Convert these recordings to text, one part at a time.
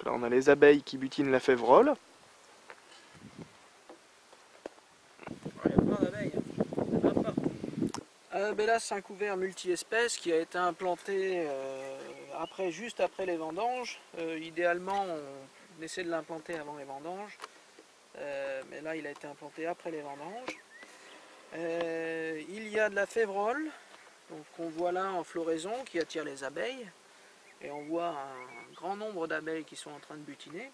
Là on a les abeilles qui butinent la févrole. Il y a plein d'abeilles, ben là c'est un couvert multi-espèces qui a été implanté juste après les vendanges. Idéalement on essaie de l'implanter avant les vendanges, mais là il a été implanté après les vendanges. Il y a de la févrole, donc on voit là en floraison, qui attire les abeilles, et on voit un grand nombre d'abeilles qui sont en train de butiner.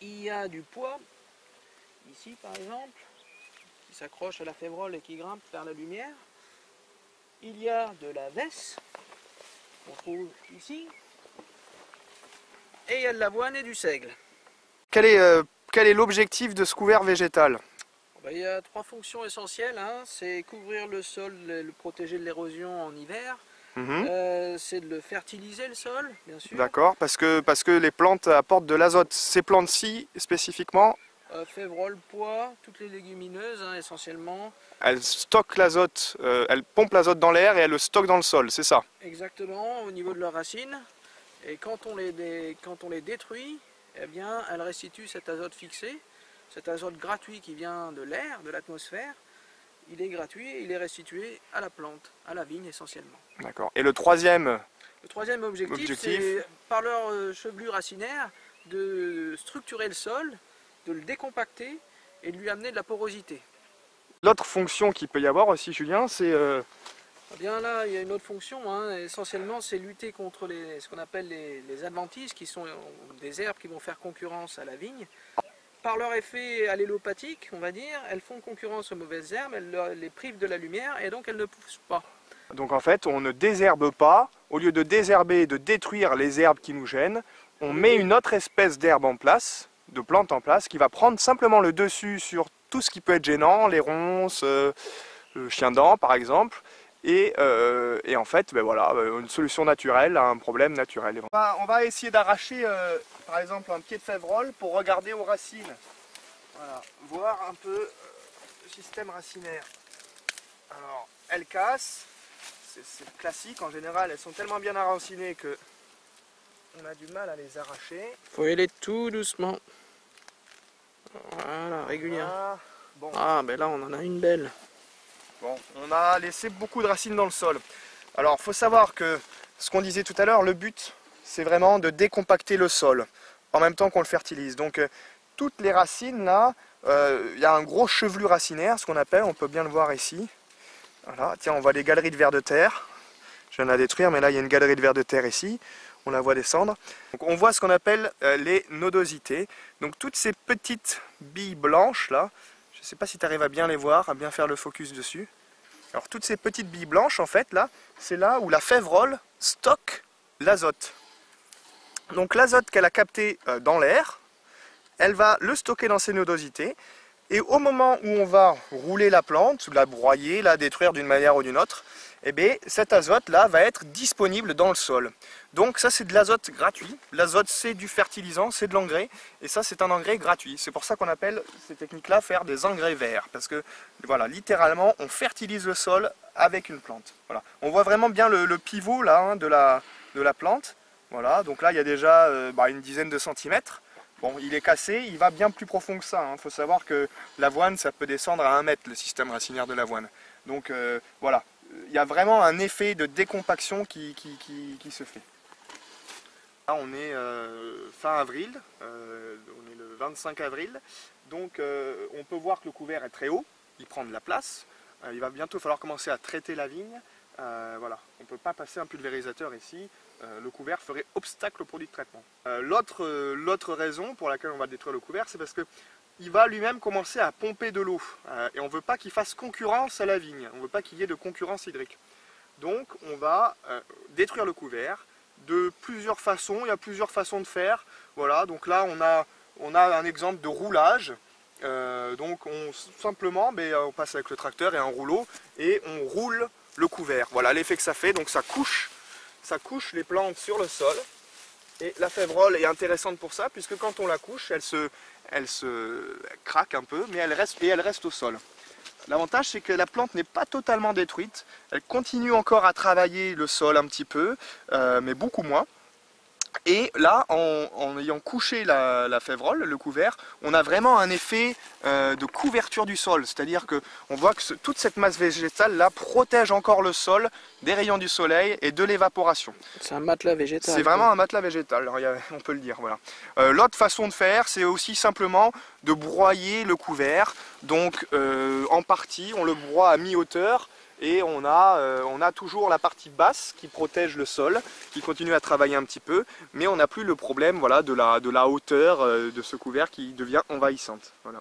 Il y a du pois, ici par exemple, qui s'accroche à la févrole et qui grimpe vers la lumière. Il y a de la vesse, qu'on trouve ici, et il y a de l'avoine et du seigle. Quel est l'objectif de ce couvert végétal? Il y a trois fonctions essentielles, hein. C'est couvrir le sol, le protéger de l'érosion en hiver, c'est de le fertiliser le sol, bien sûr. D'accord, parce que les plantes apportent de l'azote. Ces plantes-ci, spécifiquement, Févrole, pois, toutes les légumineuses, hein, essentiellement. elles stockent l'azote, elles pompent l'azote dans l'air et elles le stockent dans le sol, c'est ça? Exactement, au niveau de leurs racines. Et quand on les détruit, eh bien, elles restituent cet azote fixé, cet azote gratuit qui vient de l'air, de l'atmosphère. Il est gratuit et il est restitué à la plante, à la vigne essentiellement. D'accord. Et le troisième objectif, c'est, par leur chevelure racinaire, de structurer le sol, de le décompacter et de lui amener de la porosité. L'autre fonction qu'il peut y avoir aussi, Julien, c'est... Eh bien là, il y a une autre fonction, hein. Essentiellement, c'est lutter contre ce qu'on appelle les adventices, qui sont des herbes qui vont faire concurrence à la vigne. Par leur effet allélopathique, on va dire, elles font concurrence aux mauvaises herbes, elles les privent de la lumière et donc elles ne poussent pas. Donc en fait, on ne désherbe pas. Au lieu de désherber et de détruire les herbes qui nous gênent, on met une autre espèce d'herbe en place, de plante en place, qui va prendre simplement le dessus sur tout ce qui peut être gênant, les ronces, le chien-dent par exemple. Et en fait, ben voilà, une solution naturelle à un problème naturel. On va essayer d'arracher par exemple un pied de févrole pour regarder aux racines. Voilà, voir un peu le système racinaire. Alors, elles cassent, c'est classique en général, elles sont tellement bien enracinées que on a du mal à les arracher. Il faut y aller tout doucement. Voilà, régulièrement. Voilà. Bon. Ah, ben là on en a une belle. Bon, on a laissé beaucoup de racines dans le sol. Alors, il faut savoir que, ce qu'on disait tout à l'heure, le but, c'est vraiment de décompacter le sol, en même temps qu'on le fertilise. Donc, toutes les racines, là, il y a un gros chevelu racinaire, ce qu'on appelle, on peut bien le voir ici. Voilà, tiens, on voit des galeries de vers de terre. Je viens de la détruire, mais là, il y a une galerie de vers de terre ici. On la voit descendre. Donc, on voit ce qu'on appelle les nodosités. Donc, toutes ces petites billes blanches, là, je ne sais pas si tu arrives à bien les voir, à bien faire le focus dessus. Alors toutes ces petites billes blanches, en fait, là, c'est là où la févrole stocke l'azote. Donc l'azote qu'elle a capté dans l'air, elle va le stocker dans ses nodosités. Et au moment où on va rouler la plante, la broyer, la détruire d'une manière ou d'une autre, eh bien, cet azote-là va être disponible dans le sol. Donc ça, c'est de l'azote gratuit. L'azote, c'est du fertilisant, c'est de l'engrais. Et ça, c'est un engrais gratuit. C'est pour ça qu'on appelle ces techniques-là faire des engrais verts. Parce que, voilà, littéralement, on fertilise le sol avec une plante. Voilà. On voit vraiment bien le pivot là, hein, de la plante. Voilà, donc là, il y a déjà une dizaine de centimètres. Bon, il est cassé, il va bien plus profond que ça. Il faut savoir que l'avoine, ça peut descendre à 1 mètre, le système racinaire de l'avoine. Donc voilà, il y a vraiment un effet de décompaction qui se fait. Là, on est fin avril, on est le 25 avril. Donc on peut voir que le couvert est très haut, il prend de la place. Il va bientôt falloir commencer à traiter la vigne. Voilà, on ne peut pas passer un pulvérisateur ici. Le couvert ferait obstacle au produit de traitement. L'autre raison pour laquelle on va détruire le couvert, c'est parce qu'il va lui-même commencer à pomper de l'eau. Et on ne veut pas qu'il fasse concurrence à la vigne, on ne veut pas qu'il y ait de concurrence hydrique. Donc on va détruire le couvert de plusieurs façons, il y a plusieurs façons de faire. Voilà, donc là on a un exemple de roulage. Donc simplement on passe avec le tracteur et un rouleau et on roule le couvert. Voilà l'effet que ça fait, donc ça couche les plantes sur le sol. Et la févrole est intéressante pour ça, puisque quand on la couche, elle se craque un peu, mais elle reste au sol. L'avantage, c'est que la plante n'est pas totalement détruite. Elle continue encore à travailler le sol un petit peu, mais beaucoup moins. Et là, en ayant couché la févrole, le couvert, on a vraiment un effet de couverture du sol. C'est-à-dire qu'on voit que toute cette masse végétale là protège encore le sol des rayons du soleil et de l'évaporation. C'est un matelas végétal. C'est vraiment un matelas végétal, alors, on peut le dire. Voilà. L'autre façon de faire, c'est aussi simplement de broyer le couvert. Donc en partie, on le broie à mi-hauteur. Et on a toujours la partie basse qui protège le sol, qui continue à travailler un petit peu, mais on n'a plus le problème, voilà, de la hauteur de ce couvert qui devient envahissante. Voilà.